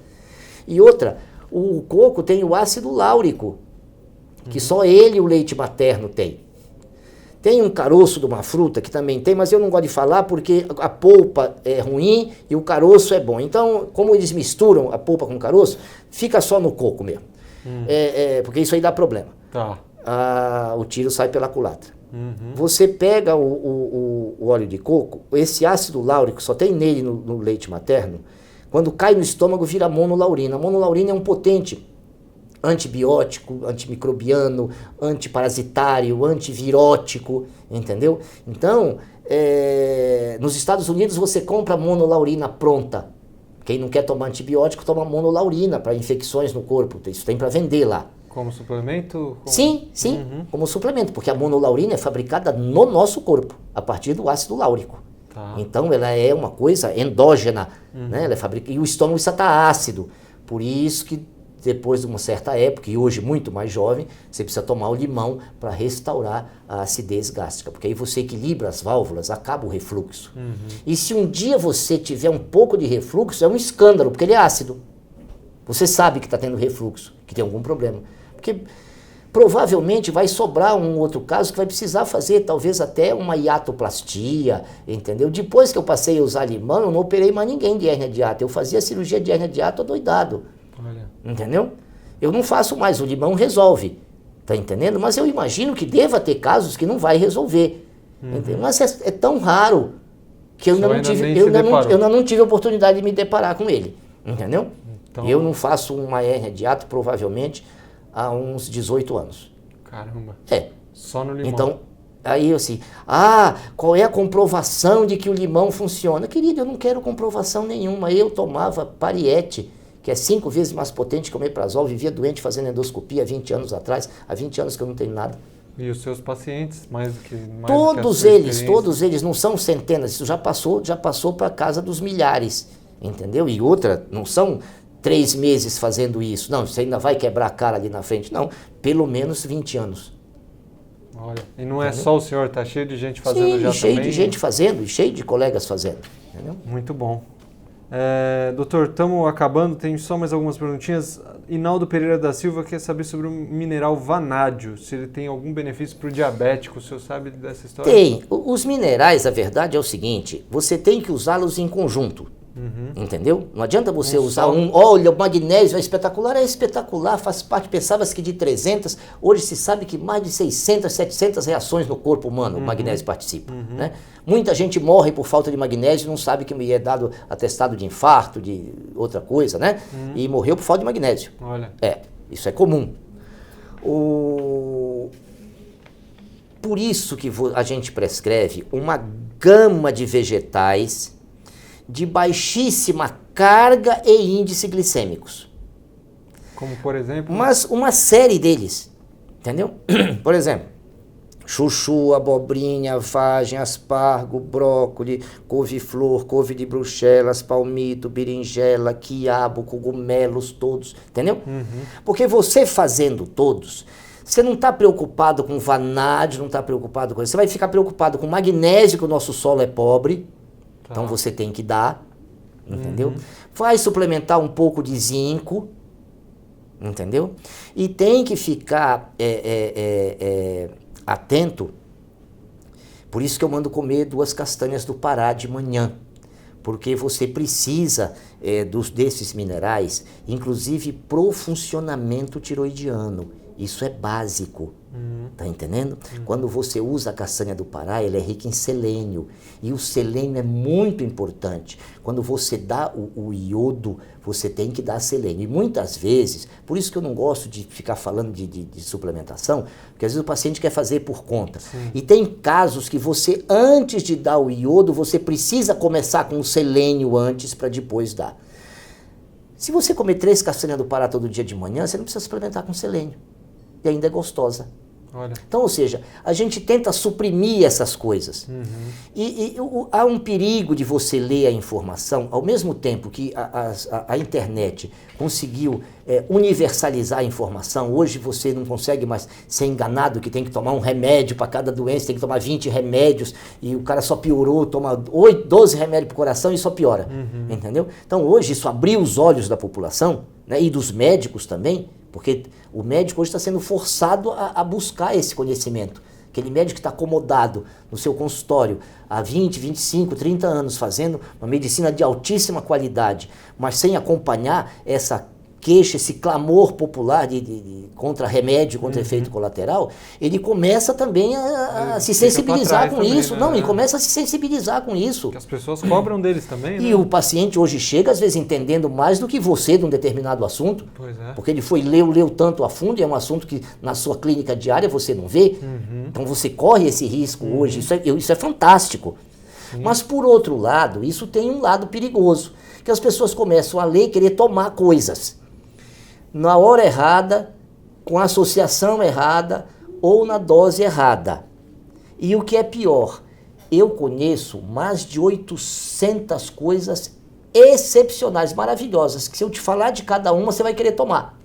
E outra, o coco tem o ácido láurico, que só ele e o leite materno tem. Tem um caroço de uma fruta que também tem, mas eu não gosto de falar porque a polpa é ruim e o caroço é bom. Então, como eles misturam a polpa com o caroço, fica só no coco mesmo. Porque isso aí dá problema. Tá. O tiro sai pela culatra. Você pega o óleo de coco, esse ácido láurico só tem nele no leite materno, quando cai no estômago vira monolaurina. A monolaurina é um potente antibiótico, antimicrobiano, antiparasitário, antivirótico, entendeu? Então, nos Estados Unidos você compra monolaurina pronta, Quem não quer tomar antibiótico, toma monolaurina para infecções no corpo. Isso tem para vender lá. Como suplemento? Sim, como suplemento, porque a monolaurina é fabricada no nosso corpo, a partir do ácido láurico. Tá. Então ela é uma coisa endógena, né? Ela é fabricada, e o estômago está ácido. Por isso que depois de uma certa época, e hoje muito mais jovem, você precisa tomar o limão para restaurar a acidez gástrica, porque aí você equilibra as válvulas, acaba o refluxo. E se um dia você tiver um pouco de refluxo, é um escândalo, porque ele é ácido. Você sabe que está tendo refluxo, que tem algum problema. Porque provavelmente vai sobrar um outro caso que vai precisar fazer talvez até uma hiatoplastia, entendeu? Depois que eu passei a usar limão, eu não operei mais ninguém de hérnia de hiato. Eu fazia cirurgia de hérnia de hiato adoidado. Olha. Entendeu? Eu não faço mais, o limão resolve. Tá entendendo? Mas eu imagino que deva ter casos que não vai resolver. Mas é tão raro que eu ainda não tive a oportunidade de me deparar com ele. Entendeu? Então... Eu não faço uma hérnia de hiato provavelmente há uns 18 anos. Caramba. É. Só no limão. Então, aí assim, qual é a comprovação de que o limão funciona? Querido, eu não quero comprovação nenhuma. Eu tomava Pariete, que é 5 vezes mais potente que o omeprazol, vivia doente fazendo endoscopia há 20 anos atrás, há 20 anos que eu não tenho nada. E os seus pacientes, mais do que todos eles, não são centenas, isso já passou para a casa dos milhares, entendeu? E outra, não são 3 meses fazendo isso, não, você ainda vai quebrar a cara ali na frente, não, pelo menos 20 anos. Olha, e não é só o senhor, tá cheio de gente fazendo já também? Cheio de gente fazendo, e cheio de colegas fazendo, entendeu? Muito bom. Doutor, estamos acabando, tem só mais algumas perguntinhas. Inaldo Pereira da Silva quer saber sobre o mineral vanádio, se ele tem algum benefício para o diabético, o senhor sabe dessa história? Tem. Os minerais, a verdade é o seguinte, você tem que usá-los em conjunto, entendeu? Não adianta você usar olha, o magnésio é espetacular, faz parte, pensava-se que de 300, hoje se sabe que mais de 600, 700 reações no corpo humano o magnésio participa, né? Muita gente morre por falta de magnésio, não sabe que me é dado atestado de infarto, de outra coisa, né? E morreu por falta de magnésio. Olha. Isso é comum. Por isso que a gente prescreve uma gama de vegetais de baixíssima carga e índice glicêmicos. Como por exemplo? Mas uma série deles, entendeu? Por exemplo, chuchu, abobrinha, vagem, aspargo, brócolis, couve-flor, couve de Bruxelas, palmito, berinjela, quiabo, cogumelos, todos, entendeu? Porque você fazendo todos, você não está preocupado com vanádio, não está preocupado com isso. Você vai ficar preocupado com magnésio, que o nosso solo é pobre, então você tem que dar, entendeu? Vai suplementar um pouco de zinco, entendeu? E tem que ficar atento, por isso que eu mando comer 2 castanhas do Pará de manhã, porque você precisa desses minerais, inclusive pro funcionamento tiroidiano. Isso é básico, tá entendendo? Quando você usa a castanha do Pará, ela é rica em selênio, e o selênio é muito importante. Quando você dá o iodo, você tem que dar selênio. E muitas vezes, por isso que eu não gosto de ficar falando de suplementação, porque às vezes o paciente quer fazer por conta. E tem casos que você, antes de dar o iodo, você precisa começar com o selênio antes para depois dar. Se você comer 3 castanhas do Pará todo dia de manhã, você não precisa suplementar com selênio. E ainda é gostosa. Olha. Então, ou seja, a gente tenta suprimir essas coisas. Há um perigo de você ler a informação, ao mesmo tempo que a internet conseguiu universalizar a informação. Hoje você não consegue mais ser enganado que tem que tomar um remédio para cada doença, tem que tomar 20 remédios, e o cara só piorou, toma 12 remédios para o coração e só piora. Entendeu? Então hoje isso abriu os olhos da população, né, e dos médicos também, porque o médico hoje está sendo forçado a buscar esse conhecimento. Aquele médico que está acomodado no seu consultório há 20, 25, 30 anos, fazendo uma medicina de altíssima qualidade, mas sem acompanhar essa queixa, esse clamor popular contra remédio, contra efeito colateral, ele começa também a se sensibilizar com isso. Né? Ele começa a se sensibilizar com isso. Que as pessoas cobram deles também, né? E o paciente hoje chega, às vezes, entendendo mais do que você de um determinado assunto, porque ele leu tanto a fundo, e é um assunto que na sua clínica diária você não vê, então você corre esse risco hoje, isso é fantástico. Mas por outro lado, isso tem um lado perigoso, que as pessoas começam a ler e querer tomar coisas na hora errada, com a associação errada ou na dose errada. E o que é pior, eu conheço mais de 800 coisas excepcionais, maravilhosas, que se eu te falar de cada uma, você vai querer tomar.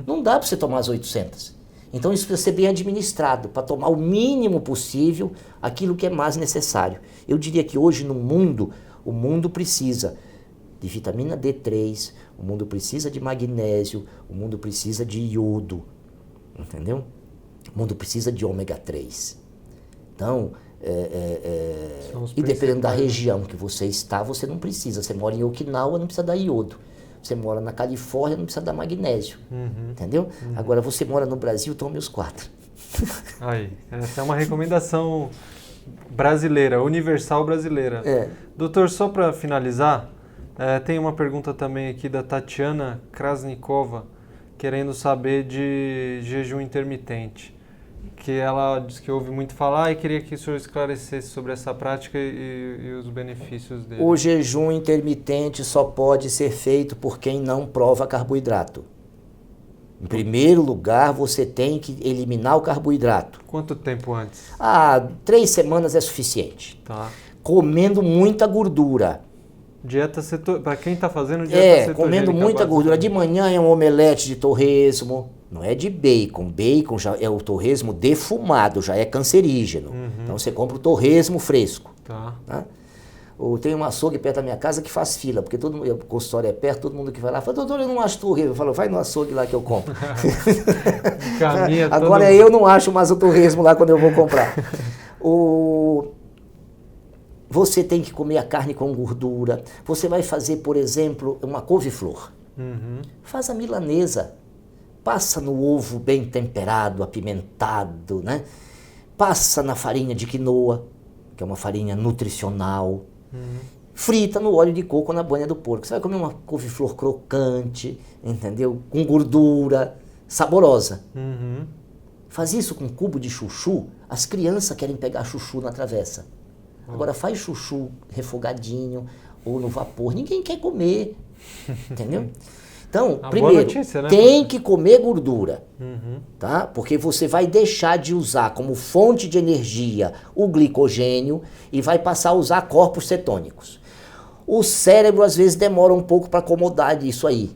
Não dá para você tomar as 800. Então isso precisa ser bem administrado, para tomar o mínimo possível aquilo que é mais necessário. Eu diria que hoje no mundo, o mundo precisa de vitamina D3, o mundo precisa de magnésio, o mundo precisa de iodo, entendeu? O mundo precisa de ômega 3. Então, e dependendo da região que você está, você não precisa. Você mora em Okinawa, não precisa dar iodo. Você mora na Califórnia, não precisa dar magnésio. Entendeu? Agora, você mora no Brasil, tome os 4. Aí, essa é uma recomendação brasileira, universal brasileira. Doutor, só para finalizar, tem uma pergunta também aqui da Tatiana Krasnikova, querendo saber de jejum intermitente. Que ela diz que ouve muito falar e queria que o senhor esclarecesse sobre essa prática e os benefícios dele. O jejum intermitente só pode ser feito por quem não prova carboidrato. Em primeiro lugar, você tem que eliminar o carboidrato. Quanto tempo antes? 3 semanas é suficiente. Tá. Comendo muita gordura. Dieta para quem está fazendo dieta cetogênica. Comendo muita gordura. De manhã é um omelete de torresmo. Não é de bacon. Bacon já é o torresmo defumado, já é cancerígeno. Então você compra o torresmo fresco. Tá. Tem um açougue perto da minha casa que faz fila, porque todo mundo, o consultório é perto, todo mundo que vai lá fala, doutor, eu não acho torresmo. Eu falo, vai no açougue lá que eu compro. Agora eu não acho mais o torresmo lá quando eu vou comprar. Você tem que comer a carne com gordura. Você vai fazer, por exemplo, uma couve-flor. Faz a milanesa. Passa no ovo bem temperado, apimentado, né? Passa na farinha de quinoa, que é uma farinha nutricional. Frita no óleo de coco na banha do porco. Você vai comer uma couve-flor crocante, entendeu? Com gordura, saborosa. Faz isso com um cubo de chuchu, as crianças querem pegar chuchu na travessa. Agora faz chuchu refogadinho ou no vapor, ninguém quer comer, entendeu? Então, primeiro, notícia, né? Tem que comer gordura, tá? Porque você vai deixar de usar como fonte de energia o glicogênio e vai passar a usar corpos cetônicos. O cérebro às vezes demora um pouco para acomodar disso aí,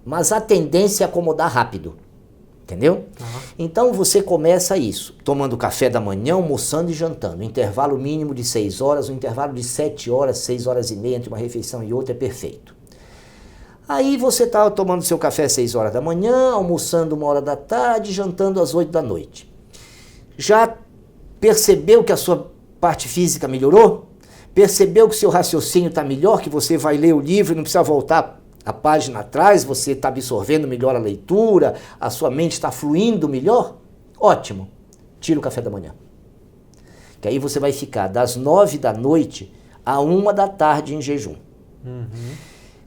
mas a tendência é acomodar rápido, entendeu? Então você começa isso, tomando café da manhã, almoçando e jantando, intervalo mínimo de 6 horas, um intervalo de 7 horas, 6 horas e meia entre uma refeição e outra é perfeito. Aí você está tomando seu café às 6 horas da manhã, almoçando 1 hora da tarde, jantando às 8 da noite. Já percebeu que a sua parte física melhorou? Percebeu que o seu raciocínio está melhor, que você vai ler o livro e não precisa voltar a página atrás, você está absorvendo melhor a leitura, a sua mente está fluindo melhor? Ótimo. Tira o café da manhã. Que aí você vai ficar das 9 da noite a 1 da tarde em jejum.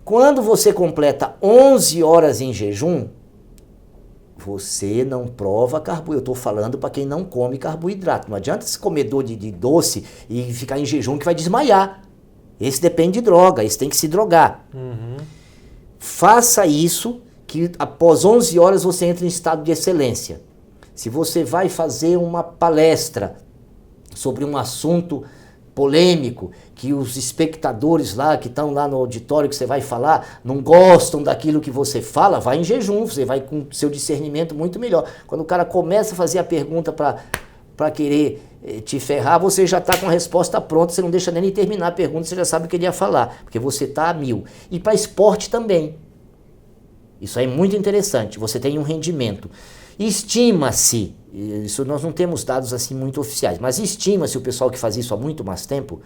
Quando você completa 11 horas em jejum, você não prova carboidrato. Eu estou falando para quem não come carboidrato. Não adianta esse comedor de doce e ficar em jejum que vai desmaiar. Esse depende de droga, esse tem que se drogar. Faça isso, que após 11 horas você entra em estado de excelência. Se você vai fazer uma palestra sobre um assunto polêmico, que os espectadores lá, que estão lá no auditório que você vai falar, não gostam daquilo que você fala, vai em jejum, você vai com seu discernimento muito melhor. Quando o cara começa a fazer a pergunta para querer te ferrar, você já está com a resposta pronta, você não deixa nem terminar a pergunta, você já sabe o que ele ia falar, porque você está a 1000. E para esporte também. Isso aí é muito interessante, você tem um rendimento. Estima-se, isso nós não temos dados assim muito oficiais, mas estima-se, o pessoal que faz isso há muito mais tempo,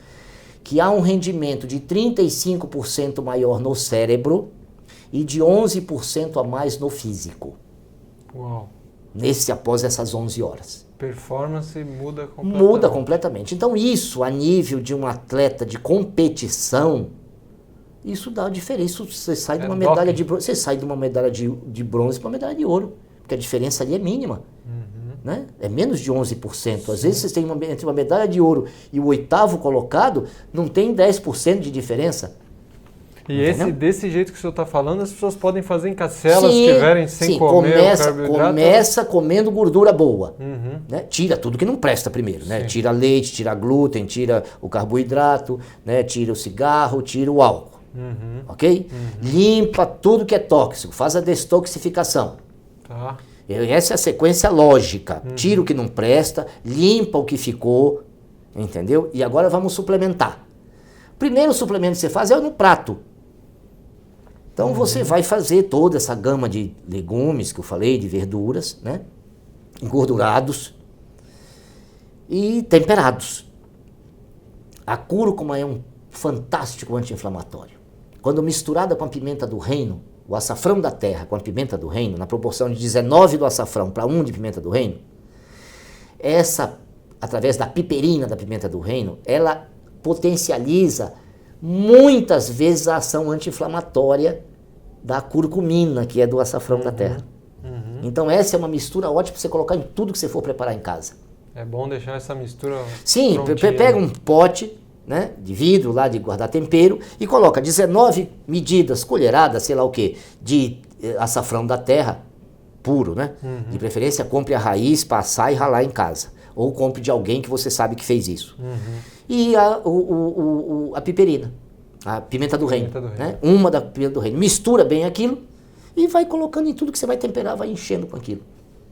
que há um rendimento de 35% maior no cérebro e de 11% a mais no físico. Uau! Após essas 11 horas. Performance muda completamente. Muda completamente. Então isso, a nível de um atleta de competição, isso dá diferença. Isso, você sai de uma medalha de bronze, você sai de uma medalha de bronze para uma medalha de ouro. Porque a diferença ali é mínima. né? É menos de 11%. Às vezes vocês têm entre uma medalha de ouro e o 8º colocado, não tem 10% de diferença. E desse jeito que o senhor está falando, as pessoas podem fazer em casa, se elas estiverem sem comer o carboidrato. Começa comendo gordura boa. Uhum. Né? Tira tudo que não presta primeiro. Né? Tira leite, tira glúten, tira o carboidrato, né? Tira o cigarro, tira o álcool. Uhum. Ok? Uhum. Limpa tudo que é tóxico, faz a detoxificação. Tá. Essa é a sequência lógica. Tira o que não presta, limpa o que ficou, entendeu? E agora vamos suplementar. Primeiro suplemento que você faz é no prato. Então você vai fazer toda essa gama de legumes que eu falei, de verduras, né? Engordurados e temperados. A cúrcuma é um fantástico anti-inflamatório. Quando misturada com a pimenta do reino, o açafrão da terra com a pimenta do reino, na proporção de 19 do açafrão para 1 de pimenta do reino, essa, através da piperina da pimenta do reino, ela potencializa muitas vezes a ação anti-inflamatória da curcumina, que é do açafrão da terra. Uhum. Então essa é uma mistura ótima para você colocar em tudo que você for preparar em casa. É bom deixar essa mistura. Sim, prontinha. pega um pote, né, de vidro lá de guardar tempero e coloca 19 medidas, colheradas, sei lá o que, de açafrão da terra puro, né? Uhum. De preferência compre a raiz, passar e ralar em casa. Ou compre de alguém que você sabe que fez isso. Uhum. E a piperina, a pimenta do reino, né? Uma da pimenta do reino. Mistura bem aquilo e vai colocando em tudo que você vai temperar, vai enchendo com aquilo.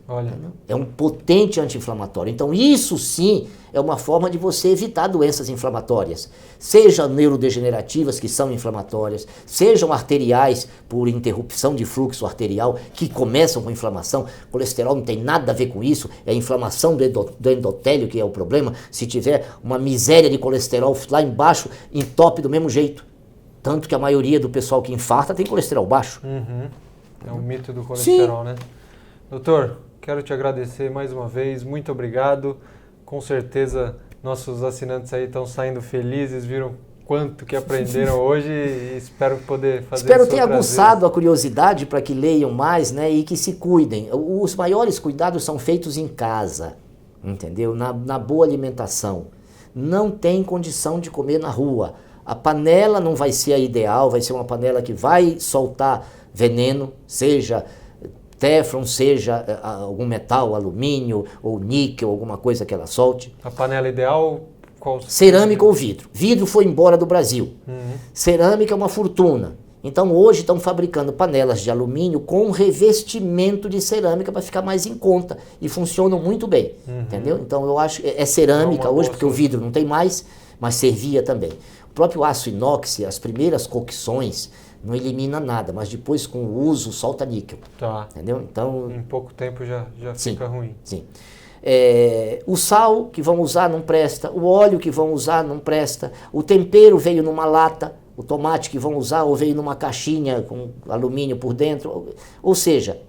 Olha. É um potente anti-inflamatório. Então isso sim é uma forma de você evitar doenças inflamatórias. Sejam neurodegenerativas, que são inflamatórias, sejam arteriais, por interrupção de fluxo arterial, que começam com inflamação. Colesterol não tem nada a ver com isso, é a inflamação do endotélio que é o problema. Se tiver uma miséria de colesterol lá embaixo, entope do mesmo jeito. Tanto que a maioria do pessoal que infarta tem colesterol baixo. Uhum. É o mito do colesterol, sim, né? Doutor, quero te agradecer mais uma vez, muito obrigado. Com certeza nossos assinantes aí estão saindo felizes, viram quanto que aprenderam hoje e espero poder fazer isso. Espero ter aguçado a curiosidade para que leiam mais, né, e que se cuidem. Os maiores cuidados são feitos em casa, entendeu? Na boa alimentação. Não tem condição de comer na rua. A panela não vai ser a ideal, vai ser uma panela que vai soltar veneno, seja Teflon, seja algum metal, alumínio ou níquel, alguma coisa que ela solte. A panela ideal, qual? Cerâmica ou vidro. Vidro foi embora do Brasil. Uhum. Cerâmica é uma fortuna. Então hoje estão fabricando panelas de alumínio com revestimento de cerâmica para ficar mais em conta e funcionam muito bem, entendeu? Então eu acho é cerâmica hoje porque o vidro não tem mais, mas servia também. O próprio aço inox, as primeiras cocções não elimina nada, mas depois com o uso solta níquel. Tá. Entendeu? Então, em pouco tempo já fica ruim. Sim. O sal que vão usar não presta, o óleo que vão usar não presta, o tempero veio numa lata, o tomate que vão usar ou veio numa caixinha com alumínio por dentro. Ou seja,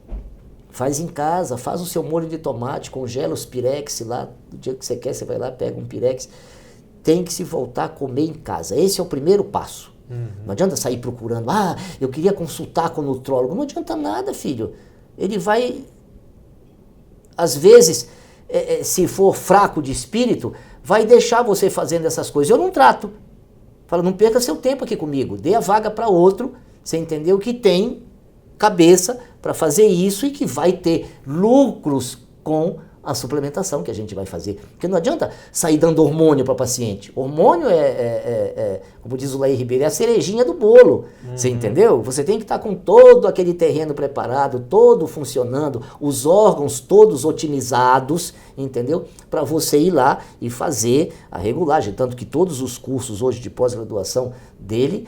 faz em casa, faz o seu molho de tomate, congela os pirex lá, do dia que você quer, você vai lá, pega um pirex. Tem que se voltar a comer em casa. Esse é o primeiro passo. Não adianta sair procurando, eu queria consultar com o nutrólogo. Não adianta nada, filho. Ele vai, às vezes, se for fraco de espírito, vai deixar você fazendo essas coisas. Eu não trato. Fala, não perca seu tempo aqui comigo. Dê a vaga para outro, você entendeu, que tem cabeça para fazer isso e que vai ter lucros com a suplementação que a gente vai fazer. Porque não adianta sair dando hormônio para paciente. Hormônio como diz o Laí Ribeiro, é a cerejinha do bolo. Você entendeu? Você tem que estar com todo aquele terreno preparado, todo funcionando, os órgãos todos otimizados, entendeu? Para você ir lá e fazer a regulagem. Tanto que todos os cursos hoje de pós-graduação dele,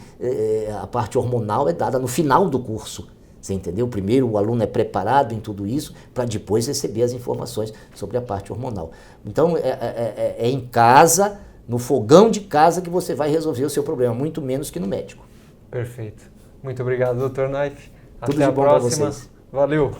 a parte hormonal é dada no final do curso. Você entendeu? Primeiro o aluno é preparado em tudo isso para depois receber as informações sobre a parte hormonal. Então é em casa, no fogão de casa que você vai resolver o seu problema, muito menos que no médico. Perfeito. Muito obrigado, Dr. Naif. Tudo Até a de bom para próxima. vocês. Valeu.